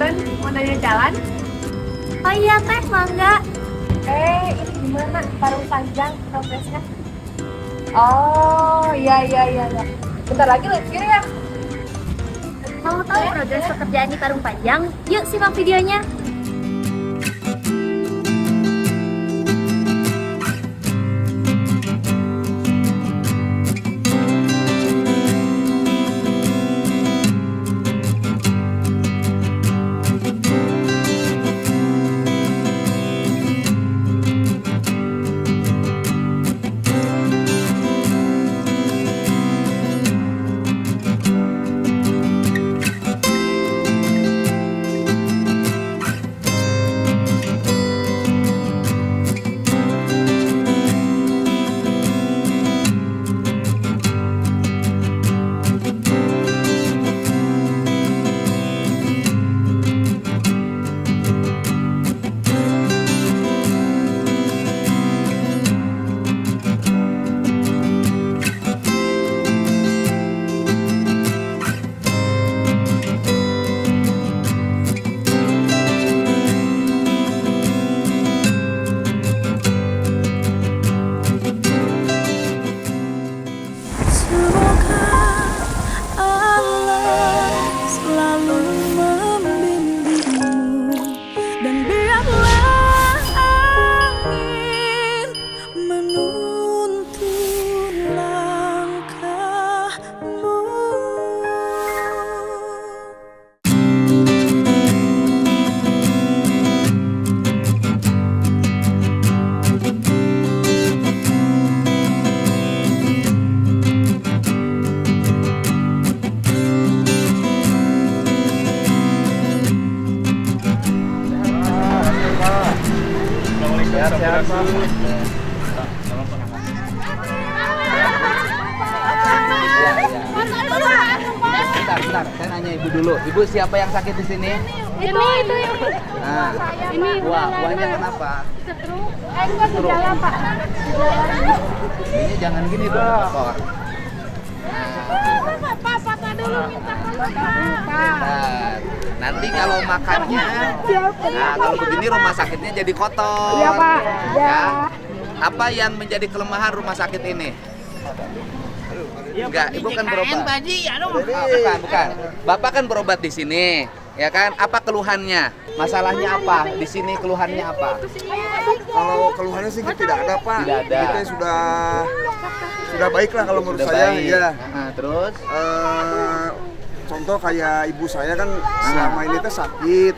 Punten, mau nanya jalan? Oh iya teh, mangga. Ini gimana? Parung panjang progresnya? Oh, iya. Bentar lagi lagi ya. Mau tahu progres pekerjaan di Parung Panjang? Yuk simak videonya. Bentar, saya nanya ibu dulu. Ibu siapa yang sakit di sini? Itu yang Nah, ini buahnya kenapa? stroke. Enggak gejala, Pak. Ini jangan gini dong, kotor. Pak dulu minta tolong, Pak. Bentar. Nanti kalau makannya, nah kalau begini rumah sakitnya jadi kotor. Iya, Pak. Ya. Apa yang menjadi kelemahan rumah sakit ini? Enggak, ibu kan berobat. Bukan. Bapak kan berobat di sini, ya kan? Apa keluhannya? Masalahnya apa? Di sini keluhannya apa? Kalau keluhannya sih tidak ada, Pak. Tidak ada. Kita sudah baik lah kalau menurut Sudah saya. baik. Ya. Terus? Contoh kayak ibu saya kan selama ini teh sakit.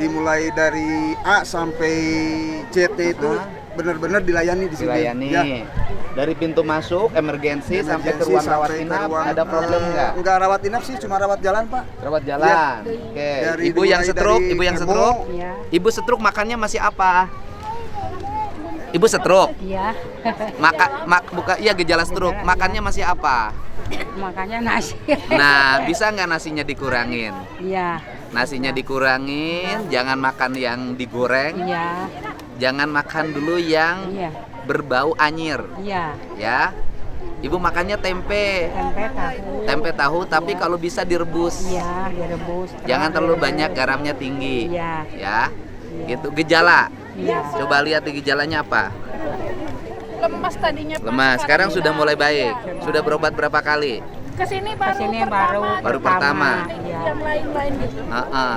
Dimulai dari A sampai CT itu benar-benar dilayani di sini. Dilayani. Ya. Dari pintu masuk emergensi sampai ke ruang rawat sampai ke inap ruang, ada problem nggak? Enggak rawat inap sih, cuma rawat jalan, Pak. Rawat jalan. Oke. Dari- Ibu yang dimulai stroke, dari ibu yang kemo. stroke. Ibu stroke makannya masih apa? Ibu stroke. Iya, Buka iya gejala stroke. Makannya masih apa? makanya nasi. Nah, bisa nggak nasinya dikurangin? Iya, Nasinya dikurangin, jangan makan yang digoreng, iya, jangan makan dulu yang iya, berbau anyir, iya. ya. Ibu makannya tempe, Tempe tahu. tapi kalau bisa direbus. Iya, direbus. Jangan terlalu banyak, garamnya tinggi. Iya. Ya. Gitu gejala. Iya. Coba lihat di gejalanya apa? Lemas tadinya, Pak. Lemas. Sekarang sudah mulai baik. Sudah berobat berapa kali? Kesini Kesini Baru pertama. Iya. Yang lain-lain gitu.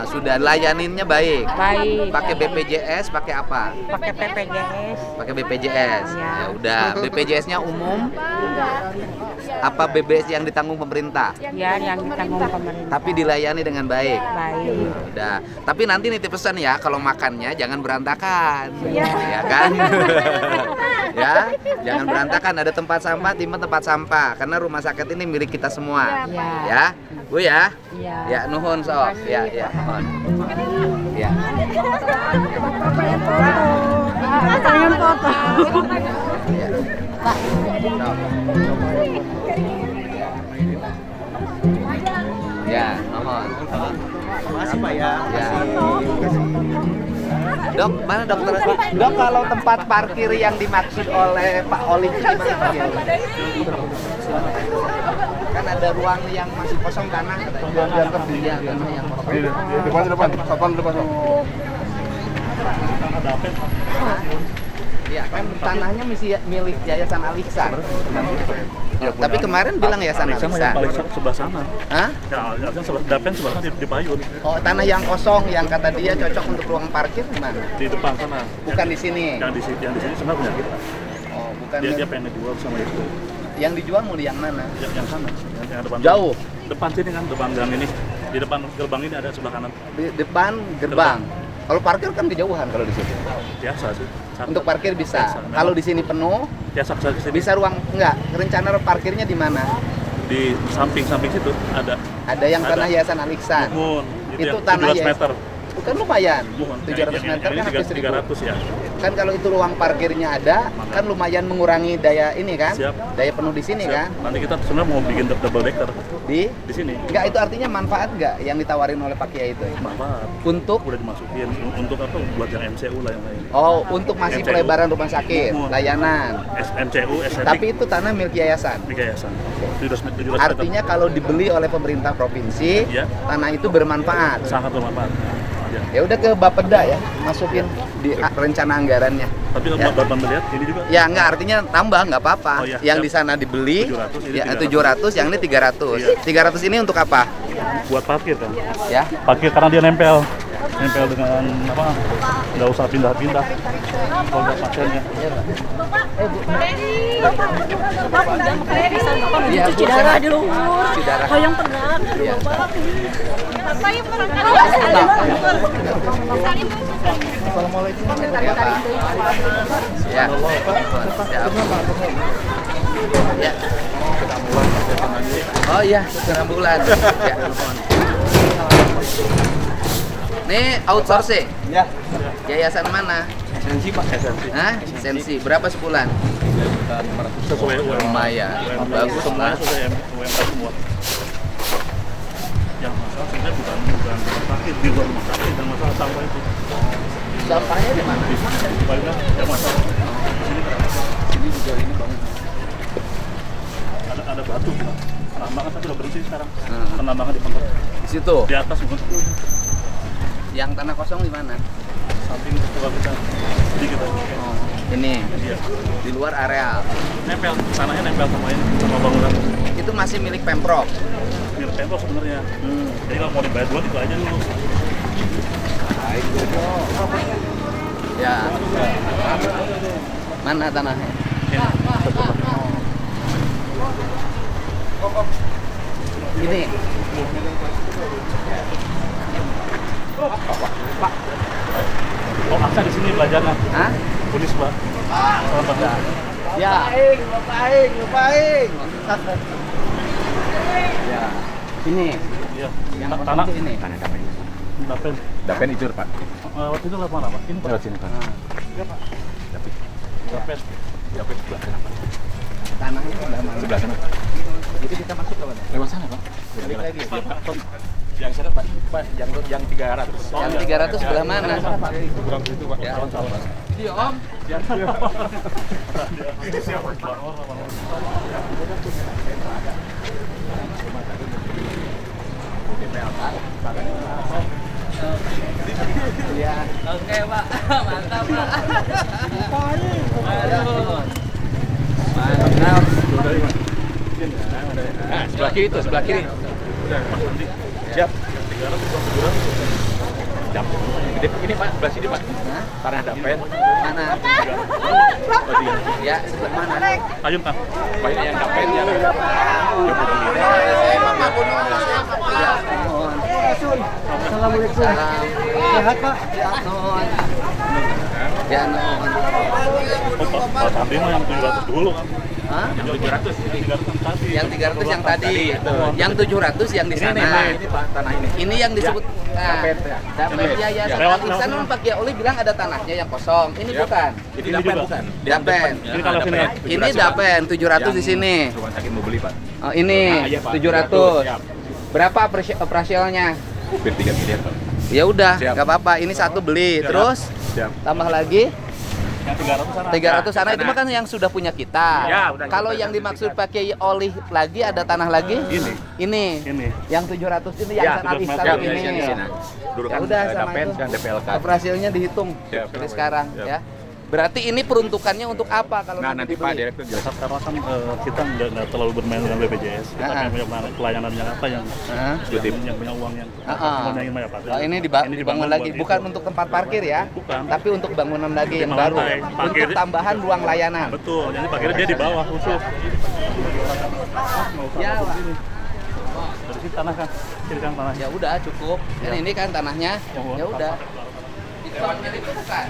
Sudah layaninnya baik. Baik. Pakai BPJS, pakai apa? Pakai PPJS. Pakai BPJS. Iya. Ya udah, BPJS-nya umum. Apa BPJS yang ditanggung pemerintah? Ya, yang ditanggung pemerintah. Tapi dilayani dengan baik. Baik. Udah. Tapi nanti nitip pesan ya, kalau makannya jangan berantakan. Iya. Ya kan? Ya, jangan berantakan. Ada tempat sampah, timah tempat sampah. Karena rumah sakit ini milik kita semua. Iya. Ya, Bu ya. Iya. Ya, nuhun sok. Ya, nuhun. Ya. Pengen foto. Ya. Sok. Ya, nuhun. Makasih, Pak ya. Ya. Dok, mana dokter? Dok, kalau tempat parkir yang dimaksud oleh Pak Oli itu di mana parkir? Kan ada ruang yang masih kosong tanah biar tersedia tanah yang kosong. Depan. Iya kan tanahnya masih milik Yayasan Al-Ihsan. Tapi kemarin bilang Yayasan Al-Ihsan Al-Ihsan. yang paling sebelah sana. Hah? Ya, Al-Ihsan Dapen sebelah sana di Payun. Oh, tanah yang kosong yang kata dia cocok untuk ruang parkir di mana? Di depan sana. Bukan di sini. Yang di sini sebenarnya punya kita. Oh, bukan. Dia pengen dijual sama itu. Yang dijual mau di yang mana? Yang sana, yang depan. Jauh. Depan sini kan, depan gang ini. Di depan gerbang ini ada sebelah kanan. Di depan gerbang. Kalau parkir kan kejauhan kalau di situ. Biasa sih. Untuk parkir bisa. Biasa. Kalau di sini penuh, Biasa ke sini. bisa ruang enggak? Rencana parkirnya di mana? Di samping situ ada. Ada yang Ada. tanah Yayasan Al-Ihsan. Muhun. Itu yang tanah 700 meter. Bukan lumayan. Muhun. 700 meter ini kan hampir 1.000. 300 ya. Kan kalau itu ruang parkirnya ada, kan lumayan mengurangi daya ini kan? Siap. Daya penuh di sini Siap. kan? Nanti kita sebenarnya mau bikin double decker Di di sini. enggak itu artinya manfaat enggak yang ditawarin oleh Pak Kiai itu? Manfaat. Untuk Udah dimasukin untuk apa? Buat yang MCU lah yang lain. oh, untuk masih MCU. pelebaran rumah sakit, Muhun. layanan. MCU, estetik. Tapi itu tanah milik yayasan. di yayasan. 700 meter. Artinya kalau dibeli oleh pemerintah provinsi, Iya. tanah itu bermanfaat. Sangat bermanfaat. Ya. Ya udah ke Bapeda ya, masukin di rencana anggarannya. Tapi kalau Ya. Bapak melihat ini juga Ya enggak artinya tambah nggak apa-apa. Oh, iya. Yang Siap. di sana dibeli 700, ini ya 300. 700, yang ini 300. Iya. 300 ini untuk apa? buat parkir kan. Ya. Parkir karena dia nempel dengan apa? Nggak usah pindah-pindah. Kalau nggak pasiennya. Iya, Cuci darah di luhur. Cuci darah. Hoyong tegak. Iya. Bapak yang barangkali Ya. Siap. Ya. Oh iya, setengah bulan. Ya. Nih outsourcing. Ya. Yayasan mana? Sensi Pak. Esensi. Hah? Sensi. Berapa sebulan? Sesuai UMR. Lumayan. Bagus Semuanya lah. sesuai UMR semua. Yang masalah sebenarnya bukan rumah sakit, di luar rumah sakit dan masalah sampah itu. Sampahnya di mana? Di Palembang ya masalah. Sini juga ini bangun. Ada batu. Penambangan tapi udah berhenti sekarang. Hmm. Penambangan di tempat Di situ. di atas bukan Yang tanah kosong di mana? samping sekolah kita sedikit aja. Oh, ini Iya. di luar areal. Nempel, tanahnya nempel sama ini, sama bangunan. Itu masih milik Pemprov. Mirip tembok sebenarnya. Hmm. Jadi kalau mau dibayar dua itu aja dulu. Ya. Mana tanahnya? Ini. Oh, aksa di sini belajarnya. Hah? Polis, Pak. Selamat ya. Ya. Lupain. Ya. Ini. Iya. Yang Tanah. tanah ini. Dapen. Dapen ijur Pak. Waktu itu lewat mana, Pak? Ini Pak. sini Pak. Iya, Pak. Dapen. Dapen sebelah sana Pak. Tanahnya sebelah mana? Sebelah sana. Itu kita masuk ke mana? Lewat sana Pak. Balik lagi. Iya, Pak. Yang sana Pak. Pak, yang 300. Yang 300 sebelah mana? Kurang situ Pak. Ya. Salah. Iya, Om. Iya. Oke, Pak. Mantap, Pak. Mantap. Nah, sebelah kiri tuh, sebelah kiri. Siap. Ini Pak, sebelah sini Pak. Hah? Tanah Dapen. Mana? Ya, sebelah mana? Ayun, Pak. Pak ini yang Dapen ya. Assalamualaikum. Sehat, Pak? Sehat, Non. Ya, Non. Oh, Pak Sandi mah yang 700 dulu kan. Hah? Yang 700 tadi. Yang 300 yang tadi. Yang 700 yang di sana. Ini Pak, tanah ini. Ini yang disebut Dapen, ya. Dapen Yayasan Lewat- Al-Ihsan lewat- Pak Kiai bilang ada tanahnya yang kosong. Ini bukan. Ini Ini Dapen juga. bukan? Dapen. Ini kalau sini ya. Ini Dapen 700 di sini. Rumah sakit mau beli Pak. Oh, ini Nah, iya, Pak. 700. Siap. Berapa operasionalnya? Hampir 3 miliar Pak. Ya udah, Siap. nggak apa-apa. Ini satu beli. Terus Siap. tambah lagi Yang 300 sana. 300 sana itu mah kan yang sudah punya kita. Ya, udah Kalau kita yang punya dimaksud kita. pakai oli lagi ada tanah lagi? Ini. Ini. Yang 700 ini yang Ya, alih 700 status meter. ini. Ya, di sini. Dulu Ya kan udah ada sama pen itu. dan DPLK. Operasinya dihitung Siap, dari siap. sekarang Siap. ya. Berarti ini peruntukannya untuk apa kalau Nah, nanti Pak dibeli? Direktur jelas. Karena kan kita nggak terlalu bermain dengan BPJS. Kita Ah. punya pelayanan yang apa yang Ah. yang punya uang yang Ah. yang banyak Pak. Oh, ini dibangun lagi, buat bukan itu. untuk tempat parkir ya, Bukan. tapi untuk bangunan lagi yang Lima baru, lantai. untuk Parkir- tambahan ruang layanan. Betul, jadi parkirnya dia di bawah khusus. Ya, Pak. Dari sini tanah kan, kiri kan tanah. Ya udah cukup. Kan ini kan tanahnya. Oh, Ya udah. Itu bukan.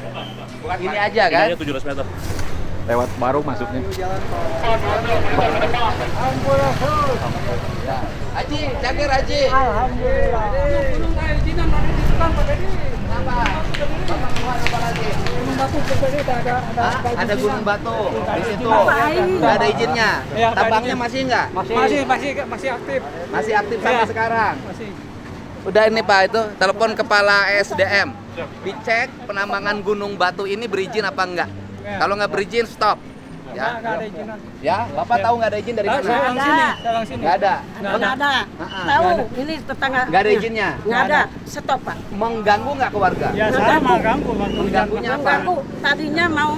Bukan ini aja Ini kan? aja 700 meter. Lewat baru masuknya. Ya. Haji, cakir Haji. Hah? Ada Gunung Batu di situ. Nggak ada izinnya. Tambangnya masih nggak? Masih aktif. Masih aktif sampai sekarang. Masih. Udah ini Pak itu telepon kepala SDM. Dicek penambangan Gunung Batu ini berizin apa enggak. Kalau nggak berizin stop. Ya. Nggak ada izinan. Ya, Bapak tahu nggak ada izin dari Saya mana? langsung sini, saya langsung sini. Nggak ada. Nggak ada. Tahu, ini tetangga. Nggak ada izinnya. Nggak ada. Stop, Pak. Mengganggu nggak ke warga? Ya saya mau ganggu, Bang. Mengganggunya apa? Aku tadinya mau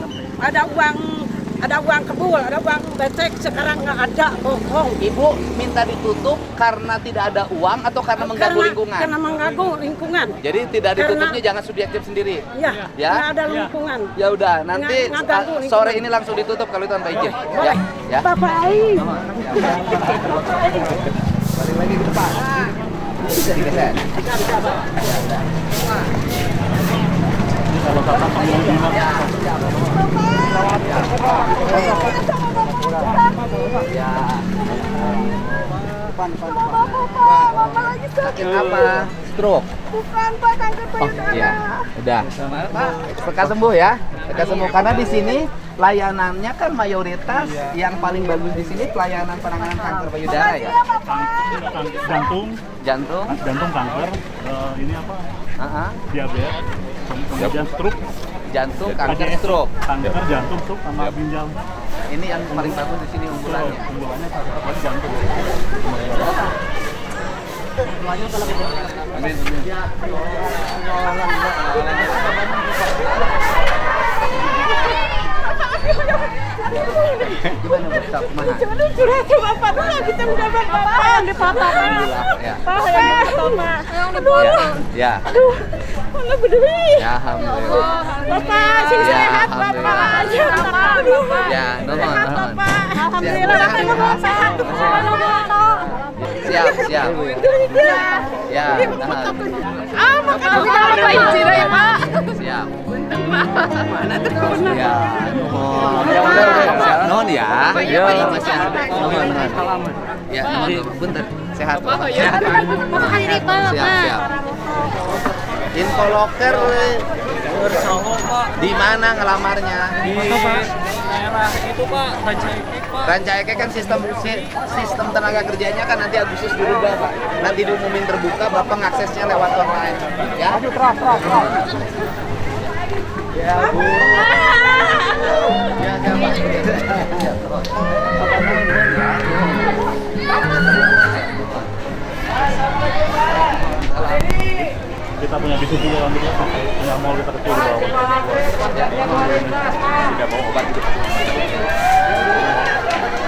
ada uang kebul, ada uang betek, sekarang nggak ada, bohong. Ibu minta ditutup karena tidak ada uang atau karena mengganggu lingkungan? Karena mengganggu lingkungan. Jadi tidak ditutupnya jangan subjektif sendiri. Ya, Ya? nggak ada lingkungan. Ya udah, nanti Nggak ganggu lingkungan. sore ini langsung ditutup kalau itu tanpa izin. Ya, ya. Bapak Ai. Balik lagi ke depan. Bisa digeser. Kalau kata pengguna Ya, ya. Sakit apa? Stroke. Bukan, Pak, kanker Oh iya, udah. Lekas sembuh ya, lekas sembuh karena di sini layanannya kan mayoritas yang paling bagus di sini pelayanan penanganan kanker payudara ya. jantung, Jantung, kanker, ini apa? Diabetes, kemudian stroke, jantung, kanker, stroke. kanker jantung, stroke sama ginjal. Ini yang paling bagus di sini unggulannya. Unggulannya apa? Jantung. Amin. Gimana Bu? Tak kumaha? curhat ke Bapak dulu, kita udah Bapak yang di Papa. Alhamdulillah ya. Pak yang di Papa. Yang di Ya, ya. Mana berdua? Ya, alhamdulillah. Bapak, sing Ya, sehat Bapak. alhamdulillah. Ya, Bapak. Ya, nuhun, Sehat nuhun. Bapak. Alhamdulillah Bapak mau sehat. Siap, siap. Ya, nuhun. Ah, makan Bapak izin ya, Pak. Siap. Ya, nuhun. Ya, udah. Nuhun ya. Ya, masih ada. Nuhun, nuhun. Ya, nuhun. Bentar. Sehat. Sehat. Siap, siap. Info loker di mana ngelamarnya? Di daerah itu Pak, Rancaikek Pak. Rancaikek kan sistem tenaga kerjanya kan nanti Agustus dirubah Pak. Nanti diumumin terbuka, Bapak ngaksesnya lewat online. Ya. Aduh keras. Ya Bu. Ya siapa? Ya, terus. Kita punya bisnis juga kan, punya mall kita kecil di bawah. Tidak mau obat itu.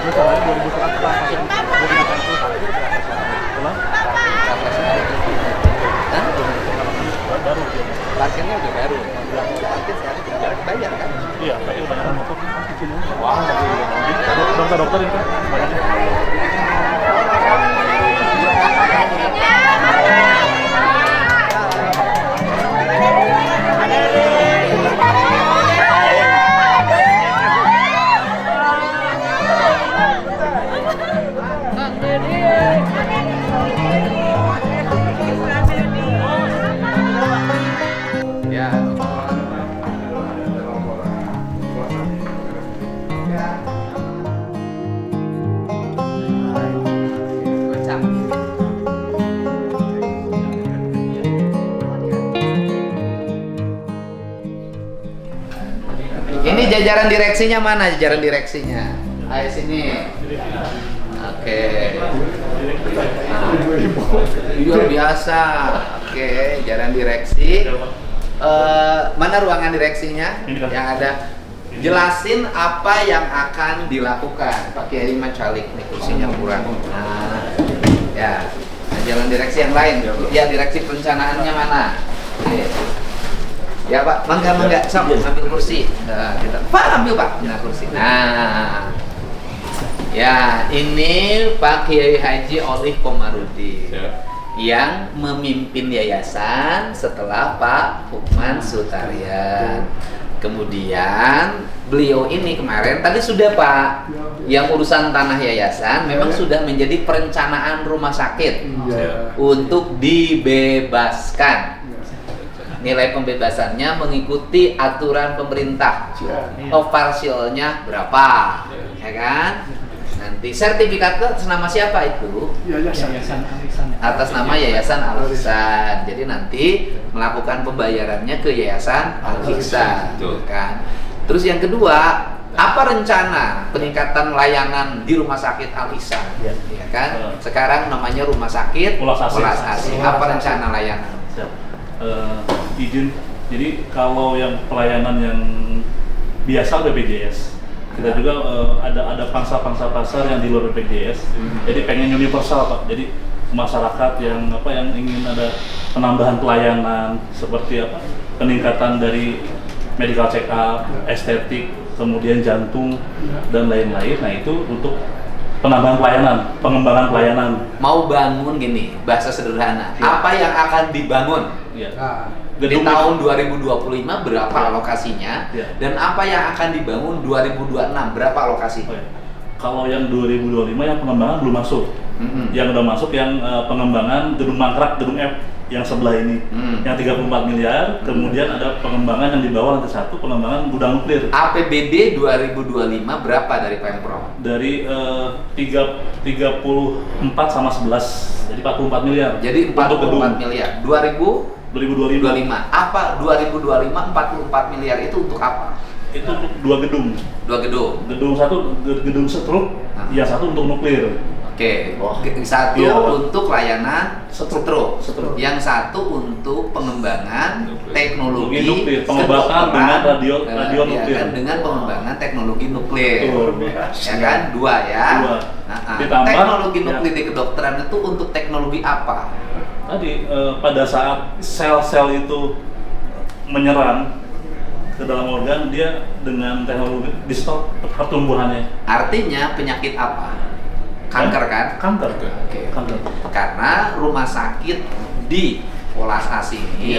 Ini salahnya 2011 Pak. Pulang? Hah? Baru. Parkirnya udah baru. Parkir sekarang tidak bayar kan? Iya, tapi banyak motor di sini. Wah, dokter ini kan. Ya. jajaran direksinya mana? Jajaran direksinya. Ayo sini. Oke. Luar biasa. Oke, jajaran direksi. Mana ruangan direksinya? Yang ada. Jelasin apa yang akan dilakukan. Pak Kiai Macalik, nih kursinya kurang. Nah, ya. Nah, jalan direksi yang lain. Ya, direksi perencanaannya mana? Oke. Ya Pak, mangga, sok ambil kursi. Nah, Pak, ambil Pak. Nah, kursi. Nah, ya ini Pak Kiai Haji Olih Komarudin yang memimpin yayasan setelah Pak Hukman Sutarian. Kemudian beliau ini kemarin tadi sudah Pak, yang urusan tanah yayasan memang sudah menjadi perencanaan rumah sakit untuk dibebaskan. Nilai pembebasannya mengikuti aturan pemerintah. Partialnya berapa, ya kan? Nanti sertifikat atas nama siapa itu? Yayasan Al-Ihsan. Atas nama Yayasan Al-Ihsan. Jadi nanti melakukan pembayarannya ke Yayasan Al-Ihsan, kan? Terus yang kedua, apa rencana peningkatan layanan di Rumah Sakit Al-Ihsan? Ya kan? Sekarang namanya Rumah Sakit Welas Asih. Apa rencana layanan? Izin. Jadi kalau yang pelayanan yang biasa BPJS, kita juga ada pangsa-pangsa pasar yang di luar BPJS. Jadi pengen universal Pak. Jadi masyarakat yang ingin ada penambahan pelayanan seperti peningkatan dari medical check up, estetik, kemudian jantung dan lain-lain. Nah itu untuk penambahan pelayanan, pengembangan pelayanan. Mau bangun gini, bahasa sederhana. Apa yang akan dibangun? Di tahun 2025 berapa alokasinya? Dan apa yang akan dibangun 2026 berapa alokasi? Kalau yang 2025 yang pengembangan belum masuk. Yang udah masuk yang pengembangan gedung mangkrak, gedung F yang sebelah ini, yang 34 miliar. Kemudian ada pengembangan yang di bawah lantai 1, pengembangan gudang nuklir. APBD 2025 berapa dari Pemprov? Dari 34 sama 11, jadi 44 miliar. Jadi 44 miliar. 2025. Apa 2025 44 miliar itu untuk apa? Itu untuk 2 gedung. 2 gedung. Gedung satu gedung setruk, yang satu untuk nuklir. Oke. Satu untuk layanan setruk. Yang satu untuk pengembangan teknologi nuklir, pengembangan dengan radio nuklir. Kan, dengan pengembangan teknologi nuklir. Ya kan? 2 ya. Ditambah teknologi nuklir di kedokteran itu untuk teknologi apa? Tadi pada saat sel-sel itu menyerang ke dalam organ, dia dengan teknologi di stop pertumbuhannya. Artinya penyakit apa? Kanker kan? Kanker. Oke. Kanker. Karena rumah sakit di Welas Asih ini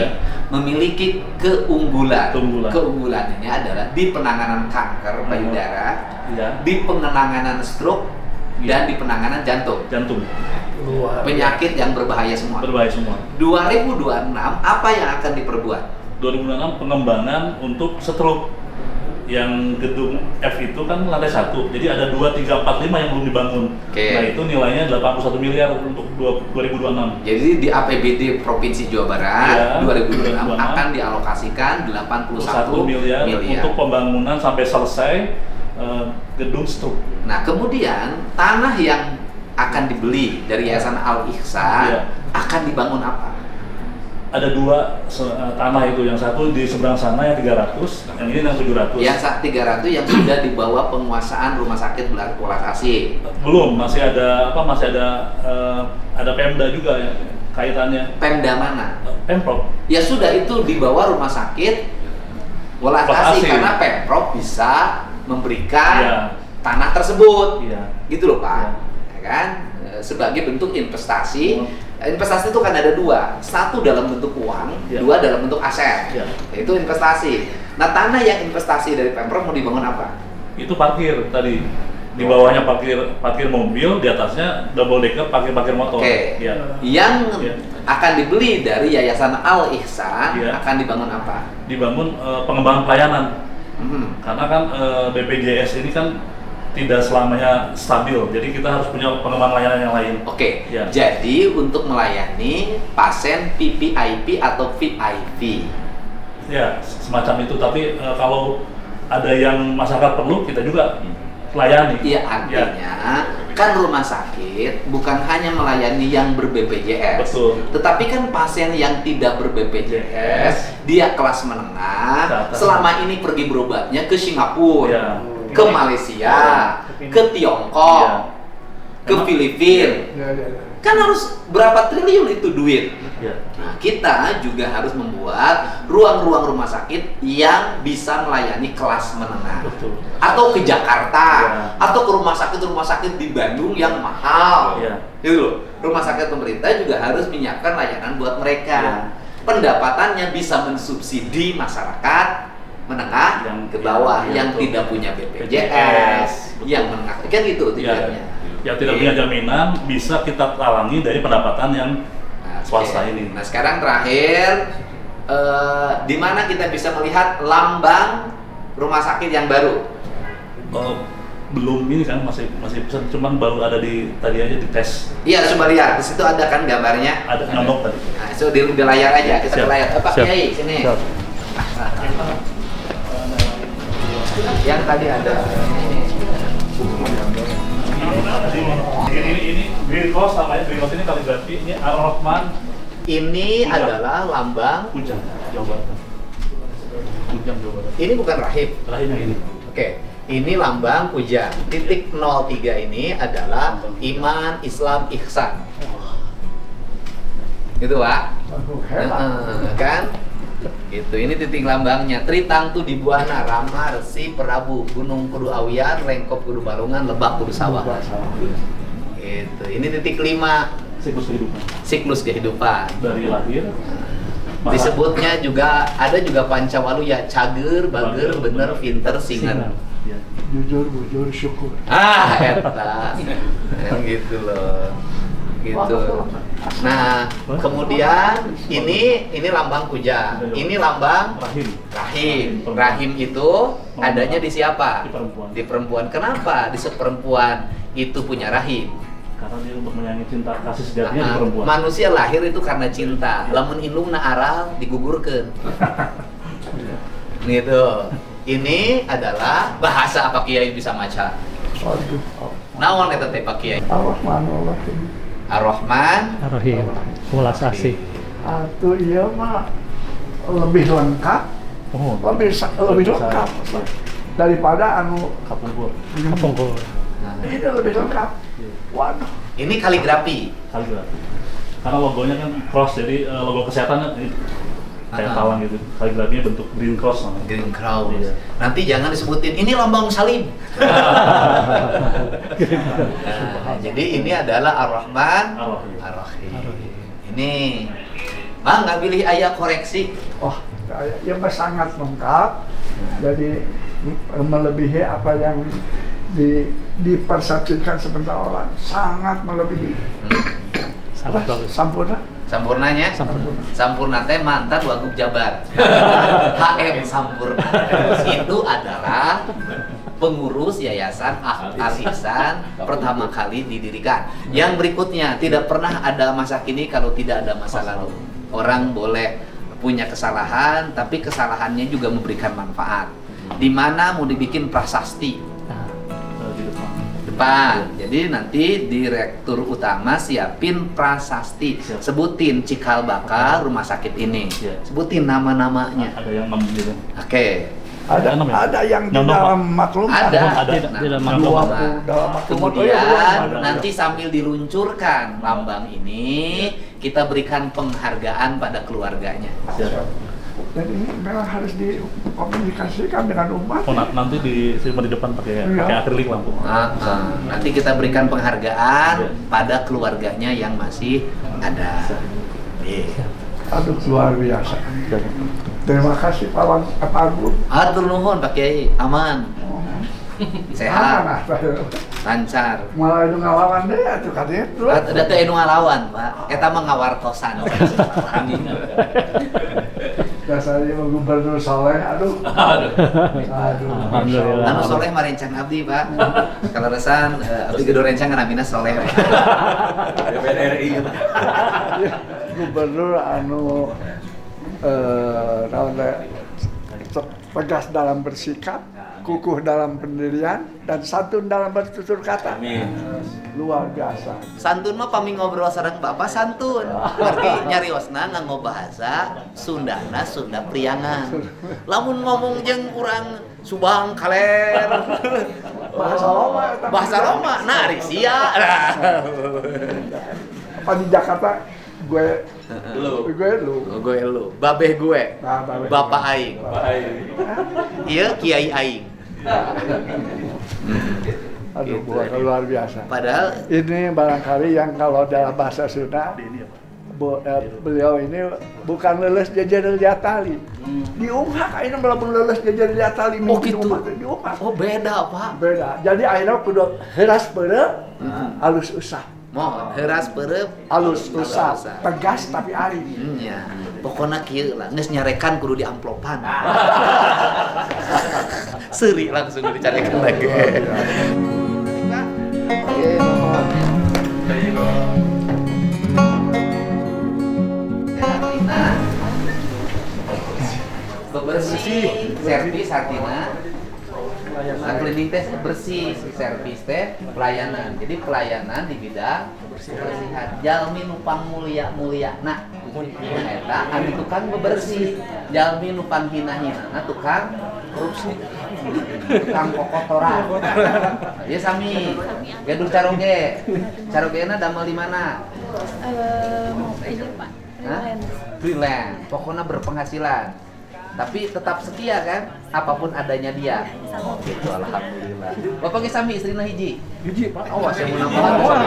memiliki keunggulan. Keunggulan ini adalah di penanganan kanker payudara, di penanganan stroke, dan di penanganan jantung. Penyakit yang berbahaya semua. 2026 apa yang akan diperbuat? 2026 pengembangan untuk stroke. Yang gedung F itu kan lantai 1, jadi ada 2, 3, 4, 5 yang belum dibangun. Nah itu nilainya 81 miliar untuk 2026. Jadi di APBD Provinsi Jawa Barat 2026 akan dialokasikan 81 miliar untuk pembangunan sampai selesai gedung stroke. Nah kemudian tanah yang akan dibeli dari Yayasan Al-Ihsan akan dibangun apa? Ada 2 tanah itu, yang satu di seberang sana yang 300, yang ini yang 700. Yang 300 yang sudah di bawah penguasaan Rumah Sakit Welas Asih. Belum, masih ada Pemda juga ya kaitannya. Pemda mana? Pemprov. Ya sudah, itu di bawah Rumah Sakit Welas Asih karena Pemprov bisa memberikan tanah tersebut. Gitu loh Pak. Ya kan? Sebagai bentuk investasi. Investasi itu kan ada 2, 1 dalam bentuk uang, 2 dalam bentuk aset. Itu investasi. Nah tanah yang investasi dari Pemprov mau dibangun apa? Itu parkir tadi. Di bawahnya parkir mobil, di atasnya double decker parkir motor. Yang akan dibeli dari Yayasan Al-Ihsan akan dibangun apa? Dibangun pengembangan pelayanan. Karena kan BPJS ini kan tidak selamanya stabil, jadi kita harus punya pengembangan layanan yang lain. Jadi untuk melayani pasien PPIP atau VIP. Ya, semacam itu. Tapi kalau ada yang masyarakat perlu, kita juga layani. Iya, artinya kan rumah sakit bukan hanya melayani yang ber-BPJS. Betul. Tetapi kan pasien yang tidak ber-BPJS, dia kelas menengah, Atas. selama ini pergi berobatnya ke Singapura, Iya. ke Malaysia, ke Tiongkok, Iya. ke Filipina. Kan harus berapa triliun itu duit. Ya. Nah, kita juga harus membuat ruang-ruang rumah sakit yang bisa melayani kelas menengah. Betul. Atau ke Jakarta, Ya. atau ke rumah sakit di Bandung yang mahal. Ya. Gitu loh. Rumah sakit pemerintah juga harus menyiapkan layanan buat mereka. Ya. Pendapatannya bisa mensubsidi masyarakat menengah Yang- ke bawah ya, yang betul. tidak punya BPJS, BPJS, betul. yang menengah. Kan gitu Ya. tujuannya. Yang tidak punya jaminan bisa kita talangi dari pendapatan yang Nah, swasta oke. ini. Nah, sekarang terakhir, di mana kita bisa melihat lambang rumah sakit yang baru? Belum ini kan masih pesan, cuman baru ada di tadi aja di tes. Iya, coba lihat. Di situ ada kan gambarnya? Ada nyontok tadi. Nah, itu di layar aja. Kita Siap. ke layar. Pak Siap. Kiai, sini. Siap. Yang tadi ada. Ini Green Cross namanya. Green Cross ini kaligrafi. Ini Ar-Rahman Ini Puja. adalah lambang. Kujang, Jawa Barat. Kujang, Jawa Barat. Ini bukan rahib. Terakhirnya ini. Oke, ini lambang puja. Titik 03 ini adalah iman, Islam, ihsan. Gitu, Pak. Kan? Gitu, ini titik lambangnya. Tritangtu di Buana, Rama, Resi, Prabu, Gunung Kudu Awian, Lengkop Kudu Balungan, Lebak Kudu Sawah. Gitu. Ini titik 5, Siklus kehidupan. siklus kehidupan. Dari lahir. Disebutnya juga ada juga Pancawalu ya, cager, bager, bener, pinter, singer. Ya. Jujur, bujur, syukur. Eta. Yang gitu loh. Gitu. Nah, kemudian ini lambang puja. Ini lambang Rahim. rahim. Rahim itu adanya di siapa? Di perempuan. Di perempuan. Kenapa di seperempuan itu punya rahim? Karena dia untuk menyayangi cinta kasih sejatinya di perempuan. Manusia lahir itu karena cinta. Lamun indungna aral digugurkeun. Gitu. Ini adalah bahasa apa Kiai bisa maca. Waduh. Naon eta teh Pak Kiai? Ar-Rahmanir-Rahim. Ar-Rahman, Ar-Rahim, ulas asih. Atuh iya mah lebih lengkap, Oh, lebih lengkap daripada anu Kapungkur. Kapungkur. ini lebih lengkap. Waduh. ini kaligrafi. Kaligrafi. Karena logonya kan cross, jadi logo kesehatan ini kayak talang gitu. Kaligrafinya bentuk green cross namanya. Green Cross. Iya. Nanti jangan disebutin ini lambang salib. Nah, jadi ini adalah Ar-Rahman, Ar-Rahim. Ar-Rahim. Ini, Bang, nggak pilih ayah koreksi. Wah, ya mah sangat lengkap. Jadi melebihi apa yang dipersepsikan sebentar orang, sangat melebihi. Sangat bagus. Sampurna. Sampurnanya? Sampurna. Sampurna teh mantan Wagub Jabar. HM Sampurna. Itu adalah pengurus Yayasan Al Ihsan pertama kali didirikan. Yang berikutnya, tidak pernah ada masa kini kalau tidak ada masa lalu. Orang boleh punya kesalahan, tapi kesalahannya juga memberikan manfaat. Di mana mau dibikin prasasti Di depan. depan. Jadi nanti direktur utama siapin prasasti. Siap. Sebutin cikal bakal rumah sakit ini. Iya. Sebutin nama-namanya. Ada yang 6 gitu. Oke. Enam ya? Ada yang di Enam, Pak. dalam maklumat. Ada. Ada. Nah, Di dalam maklumat. nah, Dalam maklumat. kemudian Oh, iya, ada. nanti sambil diluncurkan lambang ini, kita berikan penghargaan pada keluarganya. Siap. Dan ini memang harus dikomunikasikan dengan umat. Oh, nanti disimpan di depan pakai Iya. akrilik lampu. Nanti kita berikan penghargaan pada keluarganya yang masih ada. Iya. Aduh, luar biasa. Terima kasih Pak Agung. Hatur nuhun Pak Kiai, aman, sehat, Aman, lancar. malah itu ngalawan deh atuh katanya tuh. Ada teu anu ngalawan, Pak. Eta mah ngawartosan. Dasarnya mau gubernur soleh, aduh. Alhamdulillah. Anu soleh mah rencang abdi, Pak. Kalau resan abdi gedo rencang ngamina soleh. Gubernur anu tegas dalam bersikap, kukuh dalam pendirian dan santun dalam bertutur kata. Luar biasa. Santun mah pami ngobrol sareng Bapak santun. Berarti nyariosna nganggo bahasa Sundana Sunda Priangan. Lamun ngomong jeung urang Subang kaler. Bahasa Roma. Nah, ari sia. Apa di Jakarta gue lu. Babeh gue. Babeh Bapak aing. Ieu kiai aing. Aduh, luar biasa. Padahal ini barangkali yang kalau dalam bahasa Sunda beliau ini bukan leles jajar jatali. Diungkap akhirnya belum leles jajar jatali. Oh gitu. Diungkap. Oh beda Pak. Beda. Jadi akhirnya kudu heras beureup, halus usah. Mohon heras beureup, halus usah. Tegas tapi arif. Nya. Pokona kieu lah, geus nyarekan kudu di amplopan. Seuri langsung dicarekan lagi. Oke, mohon. Bebersih, servis artinya cleaning teh bersih, servis teh pelayanan. Jadi pelayanan di bidang kebersihan. Jalmi nupang mulia nah eta anu tukang bebersih. Jalmi nupang hina-hina nah tukang korupsi. Tukang kokotoran. Ya sami. Gaduh caroge. Carogena damel di mana? Ini Pak. Freelance. Pokoknya berpenghasilan. Tapi tetap setia kan, apapun adanya dia. Oh, gitu, alhamdulillah. Bapak ge sami istrina hiji. Hiji, Pak. Awas yang mau nambah.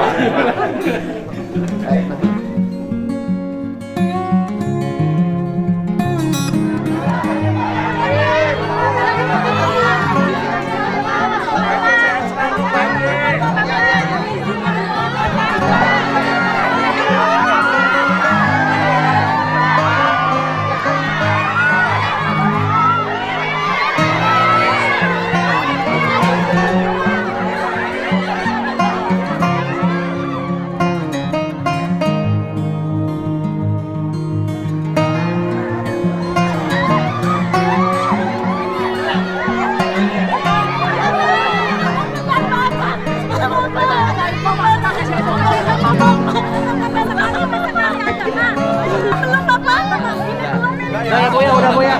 Udah, Bu ya.